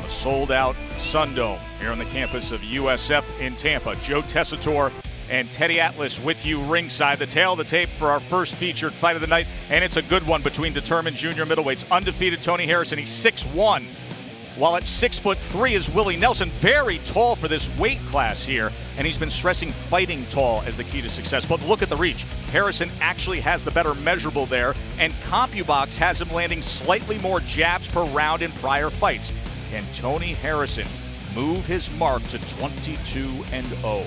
a sold-out Sundome here on the campus of USF in Tampa. Joe Tessitore and Teddy Atlas with you ringside. The tail of the tape for our first featured fight of the night, and it's a good one between determined junior middleweights. Undefeated Tony Harrison, he's 6'1", while at 6'3" is Willie Nelson. Very tall for this weight class here, and he's been stressing fighting tall as the key to success. But look at the reach. Harrison actually has the better measurable there, and CompuBox has him landing slightly more jabs per round in prior fights. Can Tony Harrison move his mark to 22-0?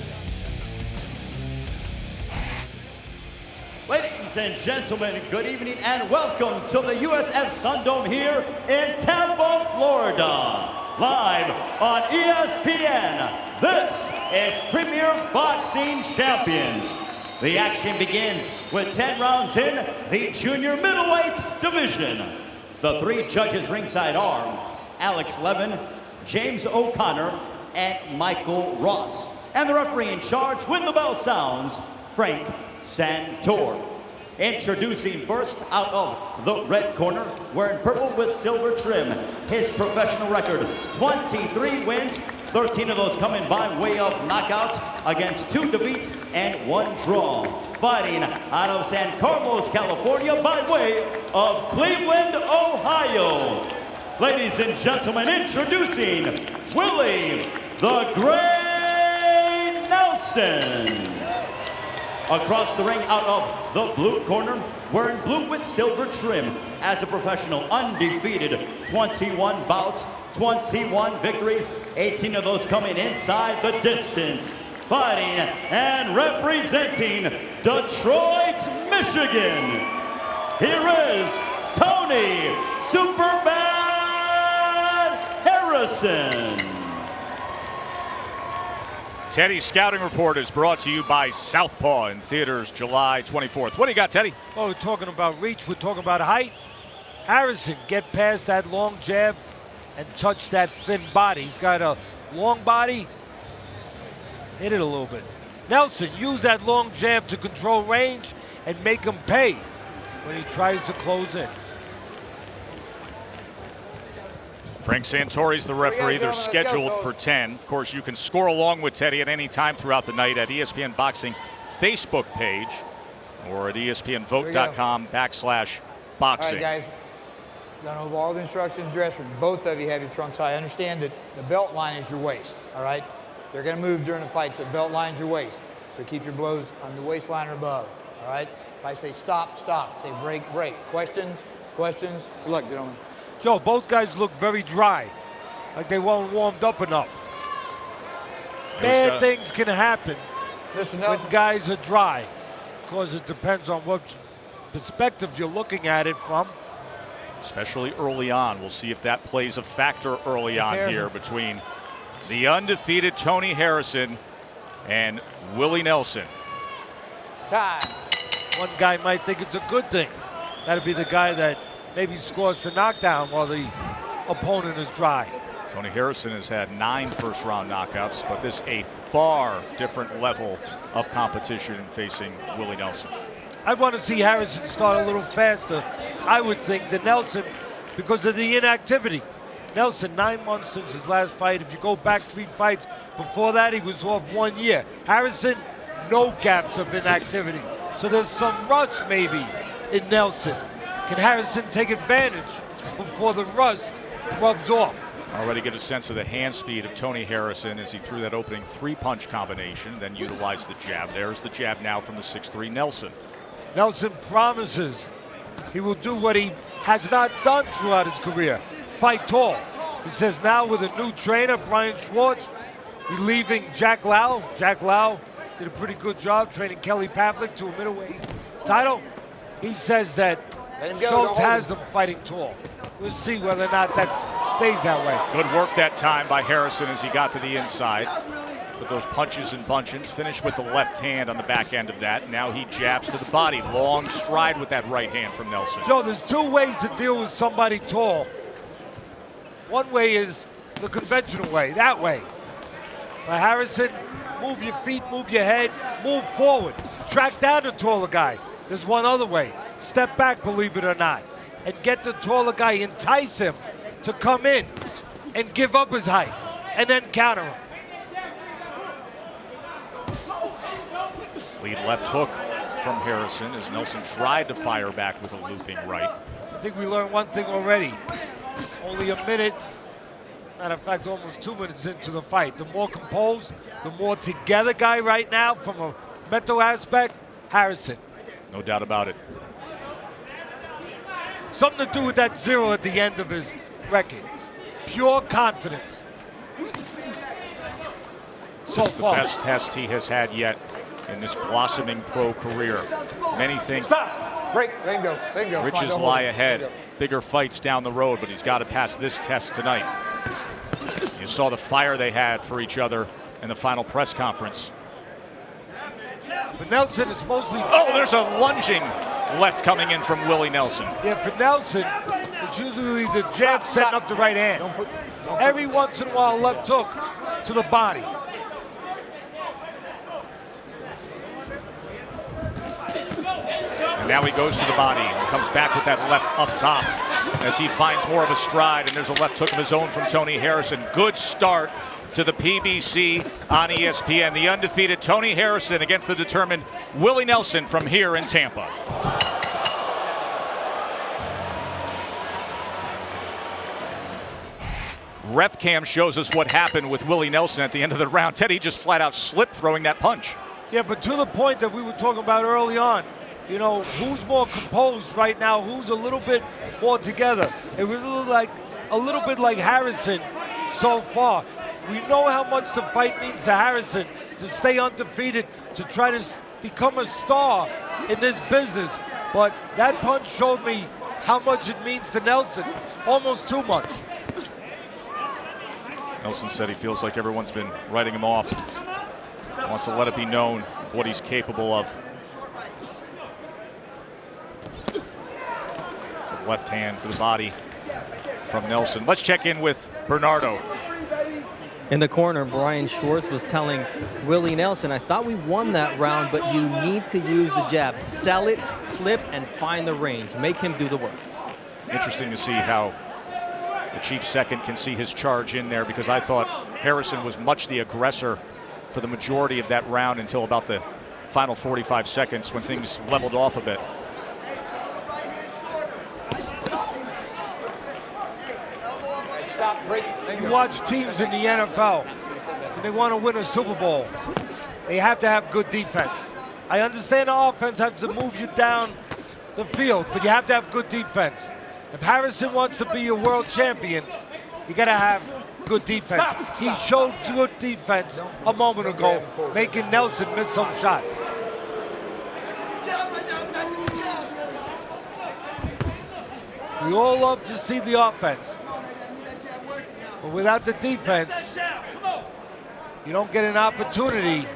Ladies and gentlemen, good evening and welcome to the USF Sundome here in Tampa, Florida. Live on ESPN, this is Premier Boxing Champions. The action begins with 10 rounds in the junior middleweight division. The three judges ringside are Alex Levin, James O'Connor, and Michael Ross. And the referee in charge, when the bell sounds, Frank Santor. Introducing first, out of the red corner, wearing purple with silver trim, his professional record, 23 wins, 13 of those coming by way of knockouts against 2 defeats and 1 draw. Fighting out of San Carlos, California by way of Cleveland, Ohio. Ladies and gentlemen, introducing Willie the Great Nelson. Across the ring, out of the blue corner, wearing blue with silver trim, as a professional, undefeated, 21 bouts, 21 victories, 18 of those coming inside the distance. Fighting and representing Detroit, Michigan, here is Tony Superman Harrison. Teddy's Scouting Report is brought to you by Southpaw in theaters July 24th. What do you got, Teddy? Well, we're talking about reach. We're talking about height. Harrison, get past that long jab and touch that thin body. He's got a long body. Hit it a little bit. Nelson, use that long jab to control range and make him pay when he tries to close in. Frank Santori's the referee. They're scheduled for 10. Of course, you can score along with Teddy at any time throughout the night at ESPN Boxing Facebook page or at ESPNvote.com/boxing. All right, guys. Gone over all the instructions, dressing room. Both of you have your trunks high. Understand that the belt line is your waist, all right? They're going to move during the fight, so the belt line's your waist. So keep your blows on the waistline or above, all right? If I say stop, stop. Say break, break. Questions? Questions? Good luck, gentlemen. Joe, both guys look very dry, like they weren't warmed up enough. Bad things can happen when guys are dry, because it depends on what perspective you're looking at it from. Especially early on. We'll see if that plays a factor early on here between the undefeated Tony Harrison and Willie Nelson. Time. One guy might think it's a good thing. That'd be the guy that maybe scores the knockdown while the opponent is dry. Tony Harrison has had 9 first-round knockouts, but this a far different level of competition facing Willie Nelson. I want to see Harrison start a little faster, I would think, than Nelson because of the inactivity. Nelson, 9 months since his last fight. If you go back 3 fights before that, he was off 1 year. Harrison, no gaps of inactivity. So there's some rust maybe in Nelson. Can Harrison take advantage before the rust rubs off? Already get a sense of the hand speed of Tony Harrison as he threw that opening 3-punch combination, then utilized the jab. There's the jab now from the 6'3" Nelson. Nelson promises he will do what he has not done throughout his career, fight tall. He says now with a new trainer, Brian Schwartz, relieving Jack Lau. Jack Lau did a pretty good job training Kelly Pavlik to a middleweight title. He says that Schwartz has him fighting tall. We'll see whether or not that stays that way. Good work that time by Harrison as he got to the inside. Put those punches and bunches, finished with the left hand on the back end of that. Now he jabs to the body. Long stride with that right hand from Nelson. Joe, there's 2 ways to deal with somebody tall. One way is the conventional way, that way. For Harrison, move your feet, move your head, move forward. Track down the taller guy. There's one other way. Step back, believe it or not, and get the taller guy, entice him to come in. and give up his height and then counter him. Lead left hook from Harrison as Nelson tried to fire back with a looping right. I think we learned one thing already. Only a minute, matter of fact, almost 2 minutes into the fight. The more composed, the more together guy right now from a mental aspect, Harrison. No doubt about it. Something to do with that 0 at the end of his record. Pure confidence. So It's the far. best test he has had yet in this blossoming pro career. Many think Break. Let him go. Let him go. riches Come on, lie don't hold ahead. him. Bigger fights down the road, but he's got to pass this test tonight. You saw the fire they had for each other in the final press conference. But Nelson is mostly... Oh, there's a lunging left coming in from Willie Nelson. Yeah, for Nelson, it's usually the jab setting up the right hand. Don't put Every once in a while, left hook to the body. And now he goes to the body and comes back with that left up top as he finds more of a stride. And there's a left hook of his own from Tony Harrison. Good start to the PBC on ESPN. The undefeated Tony Harrison against the determined Willie Nelson from here in Tampa. Ref cam shows us what happened with Willie Nelson at the end of the round. Teddy just flat out slipped throwing that punch. Yeah, but to the point that we were talking about early on, you know, who's more composed right now, who's a little bit more together. It was a little bit like Harrison so far. We know how much the fight means to Harrison to stay undefeated, to try to become a star in this business. But that punch showed me how much it means to Nelson, almost too much. Nelson said he feels like everyone's been writing him off. Wants to let it be known what he's capable of. So left hand to the body from Nelson. Let's check in with Bernardo. In the corner, Brian Schwartz was telling Willie Nelson, I thought we won that round, but you need to use the jab. Sell it, slip, and find the range. Make him do the work. Interesting to see how the chief second can see his charge in there, because I thought Harrison was much the aggressor for the majority of that round until about the final 45 seconds when things leveled off a bit. Stop. Break. You watch teams in the NFL, and they want to win a Super Bowl. They have to have good defense. I understand the offense has to move you down the field, but you have to have good defense. If Harrison wants to be a world champion, you got to have good defense. He showed good defense a moment ago, making Nelson miss some shots. We all love to see the offense, but without the defense, you don't get an opportunity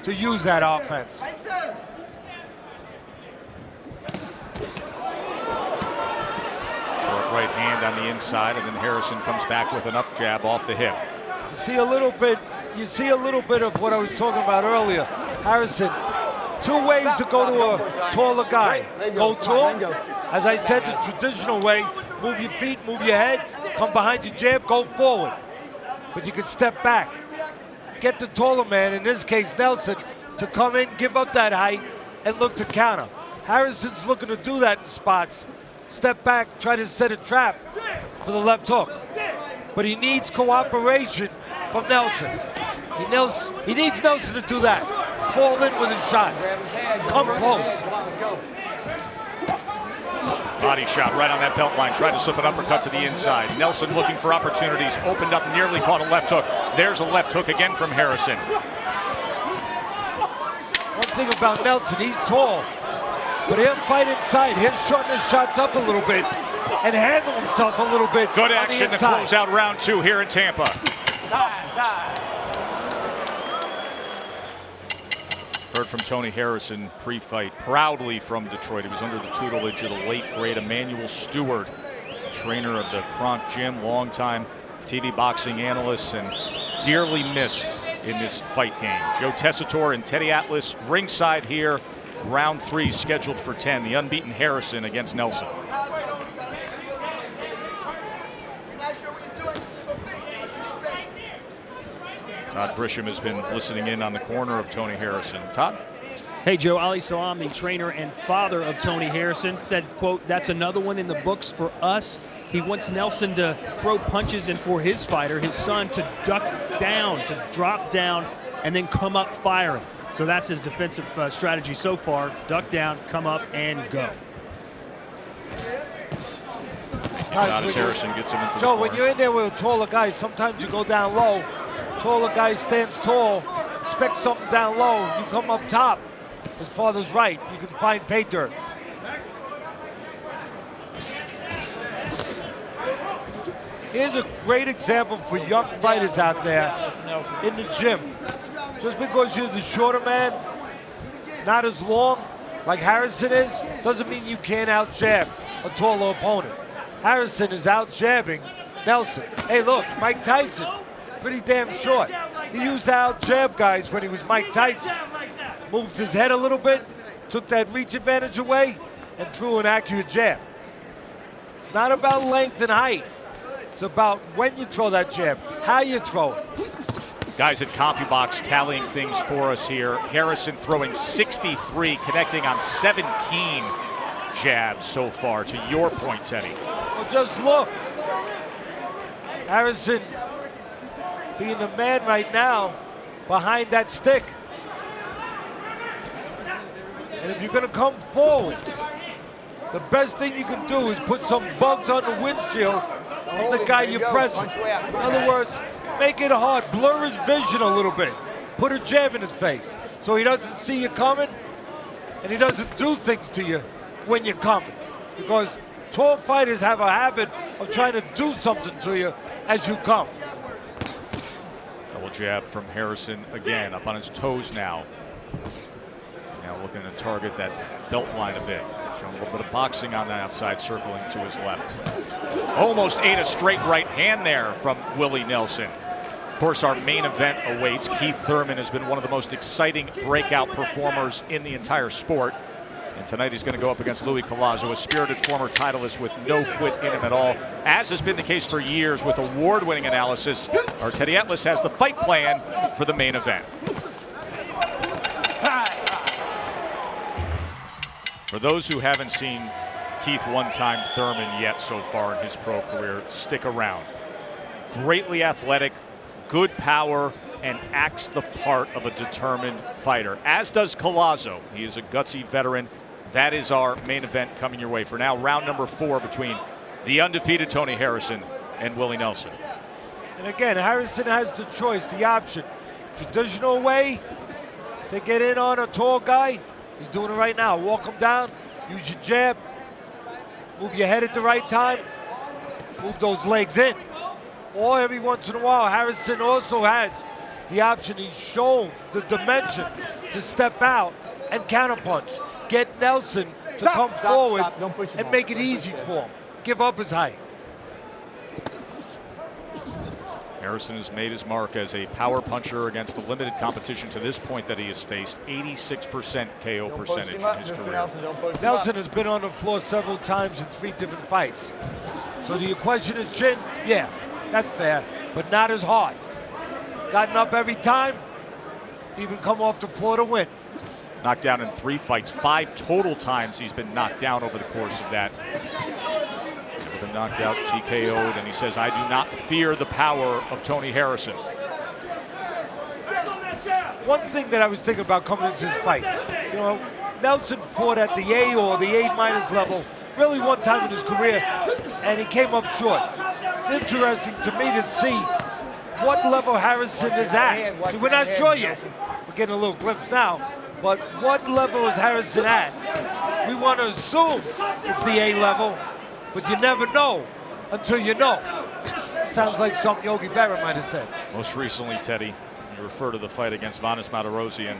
to use that offense. Right hand on the inside, and then Harrison comes back with an up jab off the hip. You see a little bit of what I was talking about earlier. Harrison, two ways to go to a taller guy. Go to him, as I said, the traditional way. Move your feet, move your head, come behind your jab, go forward. But you can step back. Get the taller man, in this case Nelson, to come in, give up that height, and look to counter. Harrison's looking to do that in spots. Step back, try to set a trap for the left hook. But he needs cooperation from Nelson. He needs Nelson to do that. Fall in with his shot. Come close. Body shot right on that belt line. Tried to slip an uppercut to the inside. Nelson looking for opportunities. Opened up, nearly caught a left hook. There's a left hook again from Harrison. One thing about Nelson, he's tall. But he'll fight inside. He'll shorten his shots up a little bit and handle himself a little bit. Good action to close out round two here in Tampa. Heard from Tony Harrison pre-fight, proudly from Detroit. He was under the tutelage of the late, great Emmanuel Stewart, trainer of the Kronk Gym, longtime TV boxing analyst, and dearly missed in this fight game. Joe Tessitore and Teddy Atlas ringside here. Round three scheduled for 10. The unbeaten Harrison against Nelson. Todd Grisham has been listening in on the corner of Tony Harrison. Todd? Hey, Joe, Ali Salam, the trainer and father of Tony Harrison, said, quote, "That's another one in the books for us." He wants Nelson to throw punches and for his fighter, his son, to duck down, to drop down, and then come up firing. So that's his defensive strategy so far. Duck down, come up, and go. Todd Harrison gets him into the Joe, corner. when you're in there with a taller guy, sometimes you go down low. Taller guy stands tall, expect something down low. You come up top. His father's right. You can find pay dirt. Here's a great example for young fighters out there in the gym. Just because you're the shorter man, not as long like Harrison is, doesn't mean you can't out-jab a taller opponent. Harrison is out-jabbing Nelson. Hey, look, Mike Tyson, pretty damn short. He used to out-jab guys when he was Mike Tyson. Moved his head a little bit, took that reach advantage away, and threw an accurate jab. It's not about length and height. It's about when you throw that jab, how you throw it. Guys at CompuBox tallying things for us here. Harrison throwing 63, connecting on 17 jabs so far. To your point, Teddy. Well, just look. Harrison being the man right now behind that stick. And if you're going to come forward, the best thing you can do is put some bugs on the windshield of the guy you're pressing. In other words, make it hard, blur his vision a little bit. Put a jab in his face so he doesn't see you coming and he doesn't do things to you when you're coming. Because tall fighters have a habit of trying to do something to you as you come. Double jab from Harrison again, up on his toes now. Now looking to target that belt line a bit. Showing a little bit of boxing on the outside, circling to his left. Almost ate a straight right hand there from Willie Nelson. Of course, our main event awaits. Keith Thurman has been one of the most exciting breakout performers in the entire sport. And tonight he's going to go up against Louis Collazo, a spirited former titleist with no quit in him at all. As has been the case for years with award-winning analysis, our Teddy Atlas has the fight plan for the main event. For those who haven't seen Keith one-time Thurman yet so far in his pro career, stick around. Greatly athletic, good power, and acts the part of a determined fighter, as does Collazo. He is a gutsy veteran. That is our main event coming your way. For now, round number 4 between the undefeated Tony Harrison and Willie Nelson. And again, Harrison has the choice, the option. Traditional way to get in on a tall guy. He's doing it right now. Walk him down, use your jab, move your head at the right time, move those legs in. Or every once in a while, Harrison also has the option. He's shown the dimension to step out and counterpunch. Get Nelson to come forward and make it easy for him. Give up his height. Harrison has made his mark as a power puncher against the limited competition to this point that he has faced. 86% KO percentage in his career. Nelson has been on the floor several times in 3 different fights. So do you question his chin? Yeah, that's fair, but not as hard. Gotten up every time, even come off the floor to win. Knocked down in 3 fights, 5 total times he's been knocked down over the course of that. Never been knocked out, TKO'd, and he says, "I do not fear the power of Tony Harrison." One thing that I was thinking about coming into this fight, you know, Nelson fought at the A or the A- level really one time in his career, and he came up short. It's interesting to me to see what level Harrison is at. See, we're not sure yet. We're getting a little glimpse now. But what level is Harrison at? We want to assume it's the A level, but you never know until you know. Sounds like something Yogi Berra might have said. Most recently, Teddy, you refer to the fight against Vanes Martirosyan.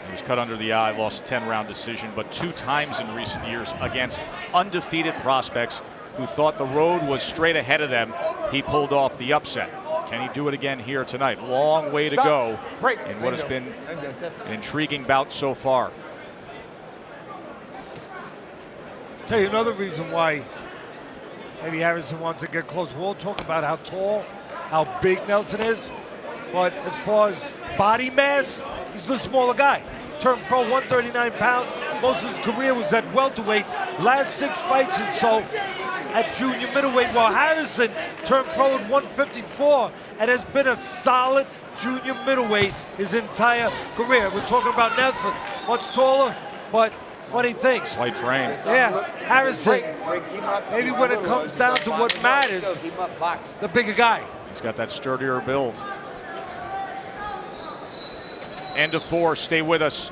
He was cut under the eye, lost a 10-round decision, but 2 times in recent years against undefeated prospects who thought the road was straight ahead of them. He pulled off the upset. Can he do it again here tonight? Long way to go in what has been an intriguing bout so far. Tell you another reason why maybe Harrison wants to get close. We'll talk about how tall, how big Nelson is. but as far as body mass, he's the smaller guy. Turned pro 139 pounds. Most of his career was at welterweight. Last 6 fights or so at junior middleweight, while Harrison turned pro at 154 and has been a solid junior middleweight his entire career. We're talking about Nelson, much taller, but funny thing. Slight frame. Yeah, Harrison, maybe when it comes down to what matters, the bigger guy. He's got that sturdier build. End of 4. Stay with us.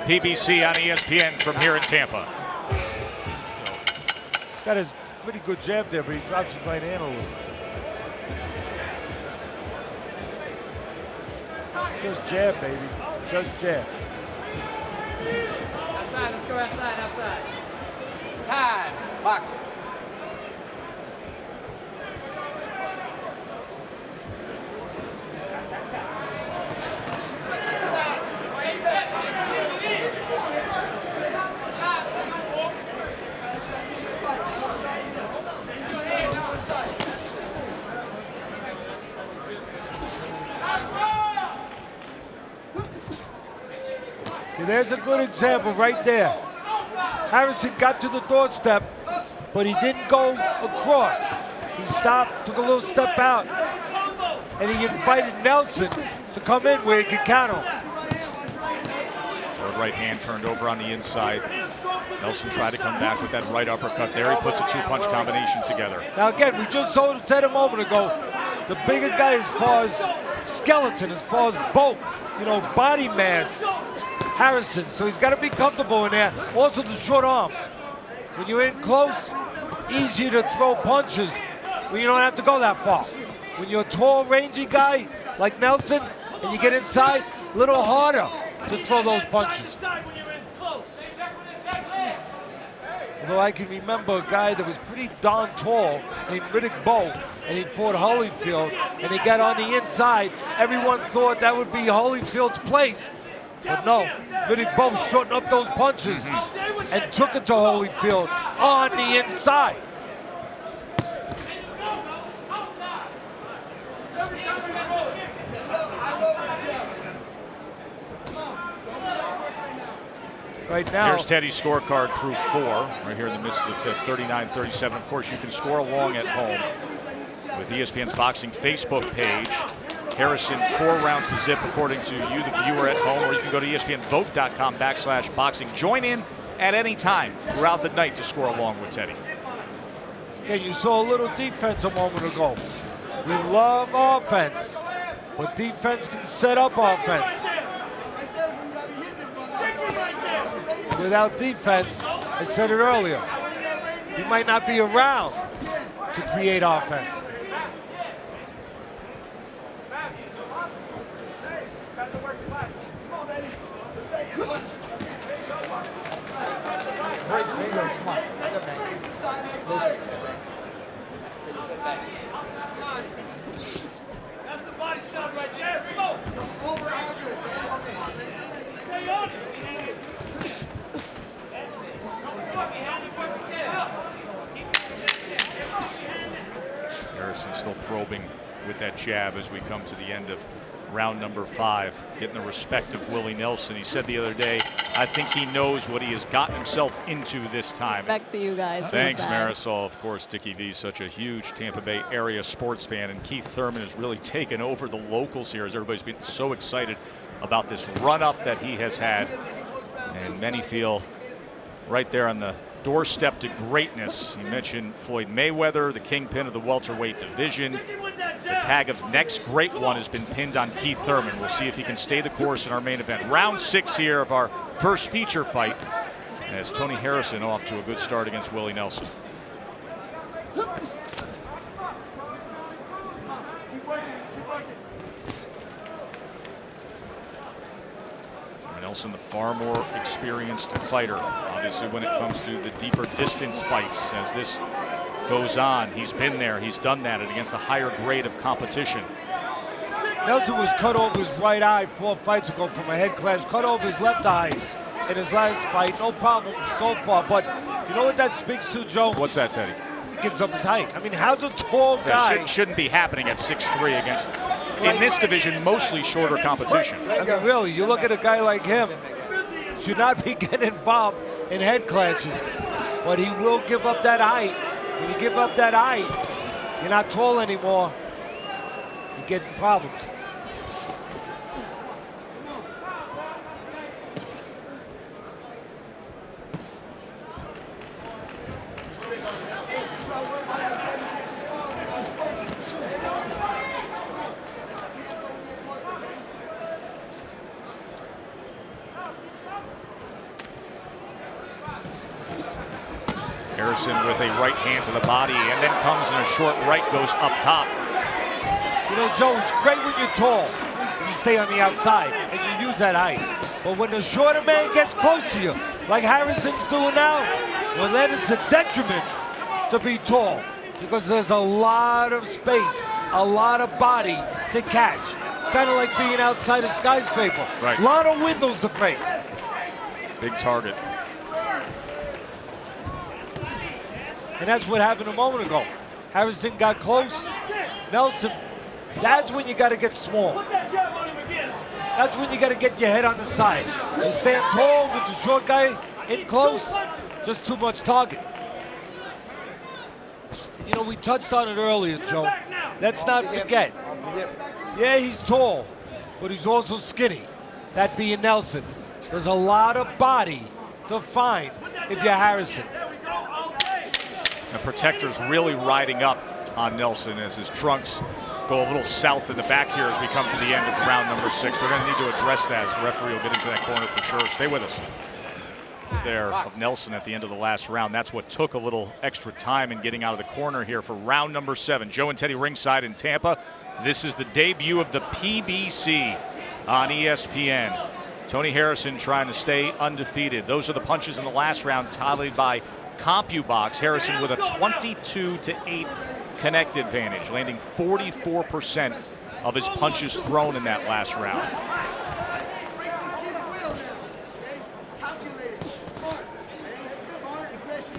PBC on ESPN from here in Tampa. Got his pretty good jab there, but he drops his right hand a little. Just jab, baby. Just jab. Outside, let's go outside. Time. Box. See, there's a good example right there. Harrison got to the doorstep, but he didn't go across. He stopped, took a little step out, and he invited Nelson to come in where he could counter him. Short right hand turned over on the inside. Nelson tried to come back with that right uppercut there. He puts a 2-punch combination together. Now again, we just told Ted a moment ago, the bigger guy as far as skeleton, as far as bulk, body mass, Harrison, so he's got to be comfortable in there. Also the short arms. When you're in close, easier to throw punches when you don't have to go that far. When you're a tall, rangy guy like Nelson and you get inside, a little harder to throw those punches. Although I can remember a guy that was pretty darn tall named Riddick Bowe, and he fought Holyfield, and he got on the inside. Everyone thought that would be Holyfield's place. But no, Riddick Bowe shortened up those punches and took it to Holyfield on the inside. Right now, here's Teddy's scorecard through 4, right here in the midst of the 5th, 39-37. Of course, you can score along at home with ESPN's Boxing Facebook page. Harrison 4 rounds to zip, according to you, the viewer at home, or you can go to ESPNvote.com/boxing. Join in at any time throughout the night to score along with Teddy. Okay, you saw a little defense a moment ago. We love offense, but defense can set up offense. Without defense, I said it earlier, you might not be around to create offense. That's the body shot right there. Stay on it. Harrison still probing with that jab as we come to the end of round number 5, getting the respect of Willie Nelson. He said the other day, I think he knows what he has gotten himself into this time. Back to you guys. Thanks, Marisol. Of course, Dickie V is such a huge Tampa Bay area sports fan, and Keith Thurman has really taken over the locals here as everybody's been so excited about this run-up that he has had. And many feel right there on the doorstep to greatness. You mentioned Floyd Mayweather, the kingpin of the welterweight division. The tag of next great one has been pinned on Keith Thurman. We'll see if he can stay the course in our main event. Round 6 here of our first feature fight, as Tony Harrison off to a good start against Willie Nelson. Nelson, the far more experienced fighter, obviously, when it comes to the deeper distance fights. As this goes on, he's been there, he's done that, and against a higher grade of competition. Nelson was cut over his right eye 4 fights ago from a head clash, cut over his left eye in his last fight. No problem so far, but you know what that speaks to, Joe? What's that, Teddy? He gives up his height. I mean, how's a tall guy? Shouldn't be happening at 6'3" against in this division, mostly shorter competition. I mean, really, you look at a guy like him, should not be getting involved in head clashes, but he will give up that height. When you give up that height, you're not tall anymore. You get in problems. Harrison with a right hand to the body, and then comes in a short right, goes up top. You know, Joe, it's great when you're tall, and you stay on the outside, and you use that height. But when the shorter man gets close to you, like Harrison's doing now, well, then it's a detriment to be tall, because there's a lot of space, a lot of body to catch. It's kind of like being outside a skyscraper. Right. A lot of windows to break. Big target. And that's what happened a moment ago. Harrison got close. Nelson, that's when you got to get small. That's when you got to get your head on the sides. You stand tall with the short guy in close, just too much target. You know, we touched on it earlier, Joe. Let's not forget. Yeah, he's tall, but he's also skinny. That being Nelson. There's a lot of body to find if you're Harrison. The protector's really riding up on Nelson as his trunks go a little south in the back here as we come to the end of round number 6. They're going to need to address that as the referee will get into that corner for sure. Stay with us. There of Nelson at the end of the last round. That's what took a little extra time in getting out of the corner here for round number 7. Joe and Teddy ringside in Tampa. This is the debut of the PBC on ESPN. Tony Harrison trying to stay undefeated. Those are the punches in the last round tallied by CompuBox. Harrison with a 22-8 connect advantage, landing 44% of his punches thrown in that last round.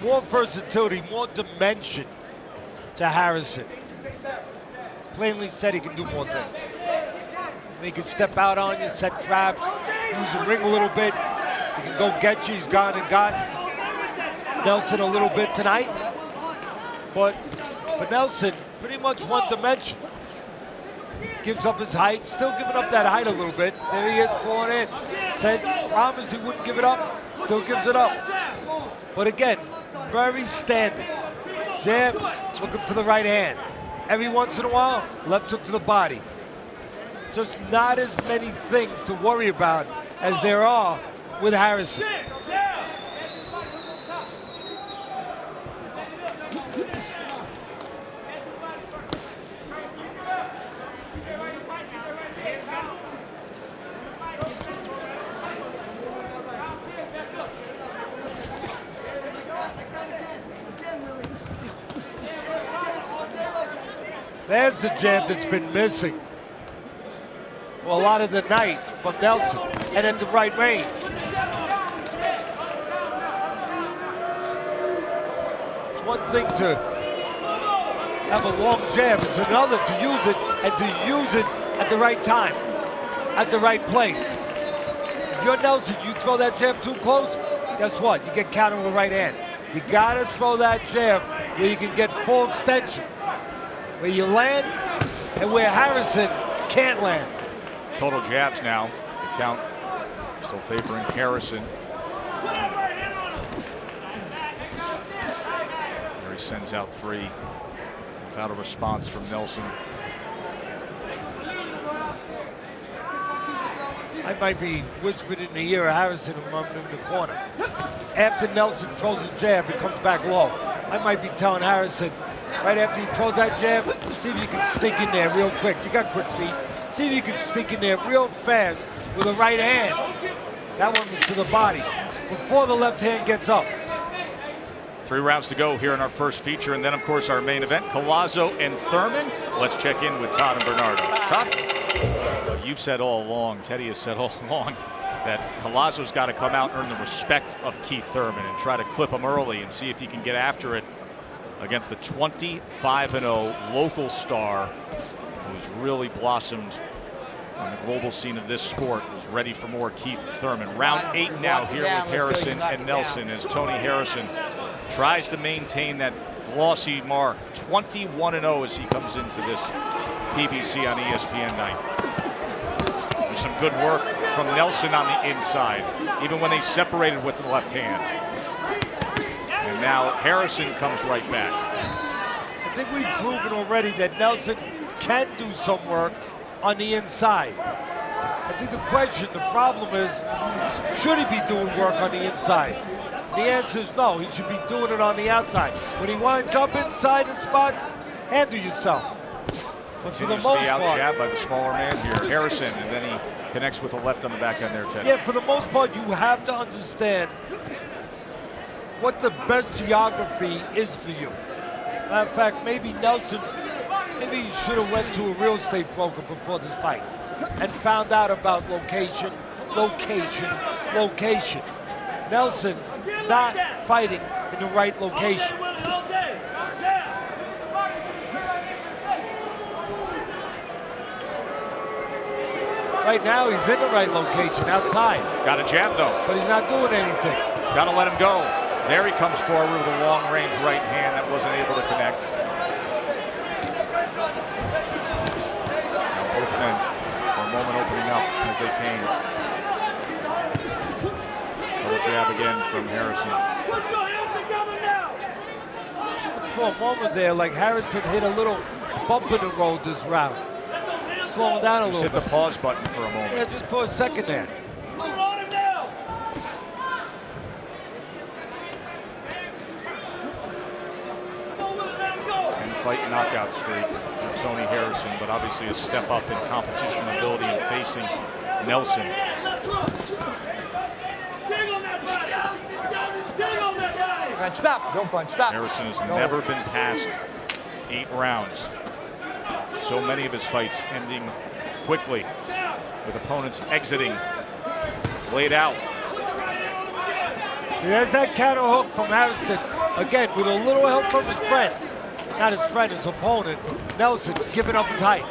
More versatility, more dimension to Harrison. Plainly said he can do more things. He can step out on you, set traps, use the ring a little bit. He can go get you. He's gone and got Nelson a little bit tonight. But Nelson, pretty much one dimension. Gives up his height, still giving up that height a little bit. There he is, falling in. Said, promised he wouldn't give it up, still gives it up. But again, very standard. Jabs, looking for the right hand. Every once in a while, left hook to the body. Just not as many things to worry about as there are with Harrison. There's the jab that's been missing for a lot of the night from Nelson, and at the right range. It's one thing to have a long jab, it's another to use it, and to use it at the right time, at the right place. If you're Nelson, you throw that jab too close, guess what? You get countered with the right hand. You gotta throw that jab where you can get full extension, where you land and where Harrison can't land. Total jabs now. The count still favoring Harrison. There he sends out 3 without a response from Nelson. I might be whispering in the ear of Harrison among them in the corner. After Nelson throws his jab, he comes back low. I might be telling Harrison, right after he throws that jab, see if you can sneak in there real quick. You got quick feet. See if you can sneak in there real fast with a right hand. That one was to the body before the left hand gets up. 3 rounds to go here in our first feature, and then of course our main event, Collazo and Thurman. Let's check in with Todd and Bernardo. Todd, you've said all along, Teddy has said all along, that Collazo's got to come out and earn the respect of Keith Thurman and try to clip him early and see if he can get after it against the 25-0 local star who's really blossomed on the global scene of this sport, is ready for more Keith Thurman. Round 8 now here with Harrison and Nelson as Tony Harrison tries to maintain that glossy mark. 21-0 as he comes into this PBC on ESPN night. There's some good work from Nelson on the inside, even when they separated with the left hand. And now Harrison comes right back. I think we've proven already that Nelson can do some work on the inside. I think the problem is, should he be doing work on the inside? The answer is no, he should be doing it on the outside. When he winds up inside and spots, handle yourself. But for the most part, out-jabbed by the smaller man here, Harrison, and then he connects with a left on the back end there, Ted. Yeah, for the most part, you have to understand what the best geography is for you. Matter of fact, maybe Nelson, maybe he should have went to a real estate broker before this fight and found out about location. Nelson not fighting in the right location. Right now, he's in the right location, outside. Got a jab, though. But he's not doing anything. Got to let him go. There he comes forward with a long-range right hand that wasn't able to connect. Now both men for a moment opening up as they came. Double jab again from Harrison. For a moment there, like Harrison hit a little bump in the road this round. Slowing down a little bit. Hit the pause button for a moment. Yeah, just for a second there. Fight knockout streak for Tony Harrison, but obviously a step up in competition ability and facing Nelson. Stop, don't punch, stop. Harrison has never been past 8 rounds. So many of his fights ending quickly, with opponents exiting, laid out. There's that counter hook from Harrison. Again, with a little help from his friend. Not his friend, his opponent. Nelson giving up his height.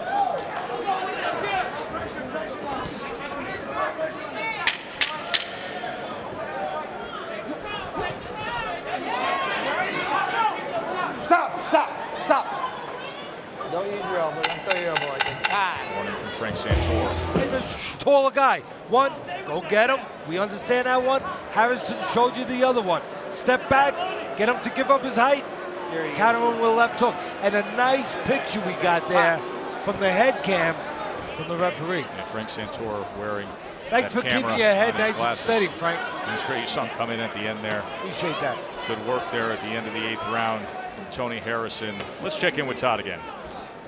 Stop. Don't use your elbow. Don't throw your elbow like that. Warning from Frank Santor. Taller guy. One, go get him. We understand that one. Harrison showed you the other one. Step back, get him to give up his height. Counter him with a left hook. And a nice picture we got there from the head cam from the referee. And Frank Santor wearing Thanks for keeping your head nice and steady, Frank. It's great. You saw him come in at the end there. Appreciate that. Good work there at the end of the 8th round from Tony Harrison. Let's check in with Todd again.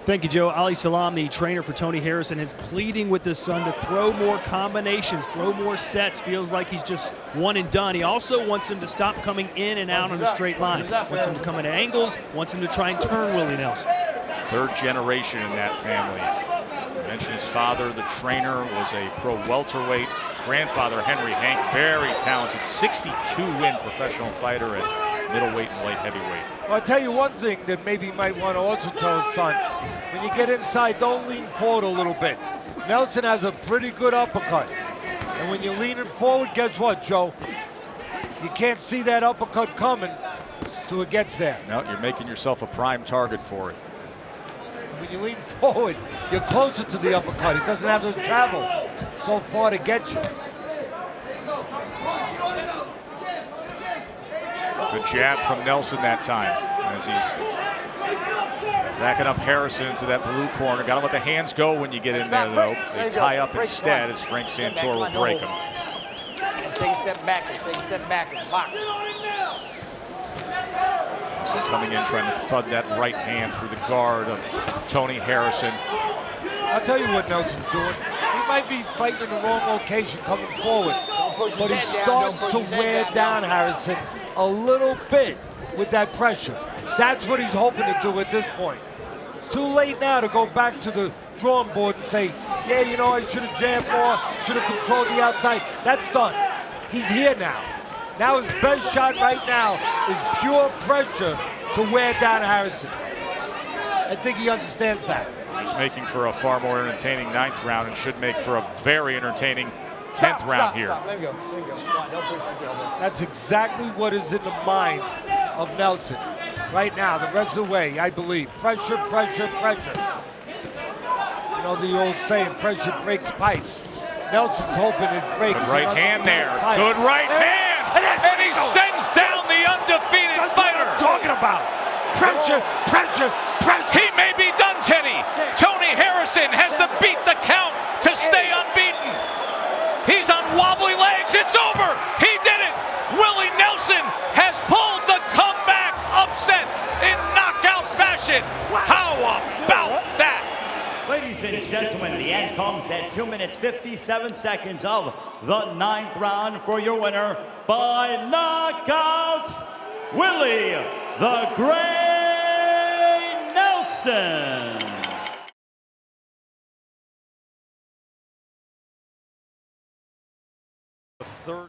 Thank you, Joe. Ali Salam, the trainer for Tony Harrison, is pleading with his son to throw more combinations, throw more sets. Feels like he's just one and done. He also wants him to stop coming in and out on a straight line. Wants him to come in at angles, wants him to try and turn Willie Nelson. 3rd generation in that family. I mentioned his father, the trainer, was a pro welterweight. His grandfather, Henry Hank, very talented, 62-win professional fighter at middleweight and light heavyweight. Well, I'll tell you one thing that maybe you might want to also tell his son. When you get inside, don't lean forward a little bit. Nelson has a pretty good uppercut. And when you're leaning forward, guess what, Joe? You can't see that uppercut coming till it gets there. No, you're making yourself a prime target for it. When you lean forward, you're closer to the uppercut. It doesn't have to travel so far to get you. Good jab from Nelson that time as he's backing up Harrison to that blue corner. Got to let the hands go when you get in there, though. They tie up instead as Frank Santor will break him. Take a step back and box. So coming in, trying to thud that right hand through the guard of Tony Harrison. I'll tell you what Nelson's doing. He might be fighting in the wrong location coming forward, but he's starting to wear down Harrison a little bit with that pressure. That's what he's hoping to do at this point. It's too late now to go back to the drawing board and say, yeah, you know, I should have jammed more, should have controlled the outside. That's done. He's here now. Now his best shot right now is pure pressure to wear down Harrison. I think he understands that. He's making for a far more entertaining 9th round and should make for a very entertaining 10th round here. Stop. Let him go. Let him go. Come on, don't push the elbow. That's exactly what is in the mind of Nelson right now, the rest of the way, I believe. Pressure, pressure, pressure. You know the old saying, pressure breaks pipes. Nelson's hoping it breaks. Good right hand there. Pipe. Good right hand. And he sends down the undefeated That's what fighter. I'm talking about. Pressure, pressure, pressure. He may be done, Teddy. Tony Harrison has to beat the count to stay unbeaten. He's on wobbly legs. It's over. He did it. Willie Nelson has pulled the comeback upset in knockout fashion. How about that? Ladies and gentlemen, the end comes at 2 minutes 57 seconds of the 9th round for your winner by knockout, Willie the Great Nelson.